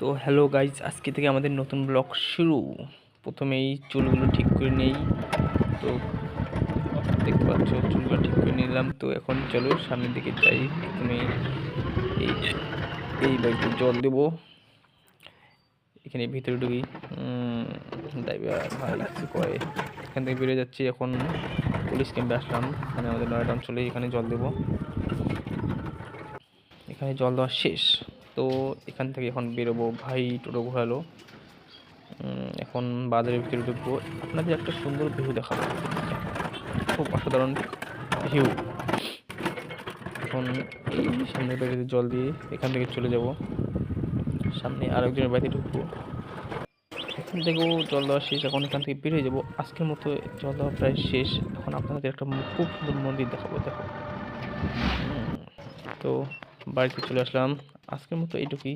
তো hello guys, আজকে থেকে আমাদের নতুন ব্লগ শুরু। প্রথমেই চুলগুলো ঠিক করে নেই। তো দেখতে পাচ্ছ চুলগুলো ঠিক করে নিলাম। তো এখন চলো সামনের দিকে যাই। প্রথমে এই এই বাড়িতে জল দেব। এখানে ভিতরে ঢুকি। ড্রাইভার ভাই কিছু করে। এখান থেকে বেরিয়ে যাচ্ছি। এখন পুলিশ ক্যাম্পে আসলাম, মানে আমাদের নয়ডা অঞ্চলে। এখানে জল দেব। এখানে জল দেওয়া শেষ। তো এখান থেকে এখন বেরোবো। ভাই টোটো ঘোরালো। এখন বাজারের ভিতরে ঢুকবো। আপনাদের একটা সুন্দর ভিউ দেখাবো, খুব অসাধারণ ভিউ। এখন এই সামনের বাড়িতে জল দিয়ে এখান থেকে চলে যাব। সামনে আরেকজনের বাড়িতে ঢুকবো। এখান থেকেও জল দেওয়া শেষ। এখন এখান থেকে বেরিয়ে যাব। আজকের মতো জল দেওয়া প্রায় শেষ। এখন আপনাদের একটা খুব সুন্দর মন্দির দেখাবো, দেখো। তো বাড়িতে চলে আসলাম। আজকের মতো এইটুকুই।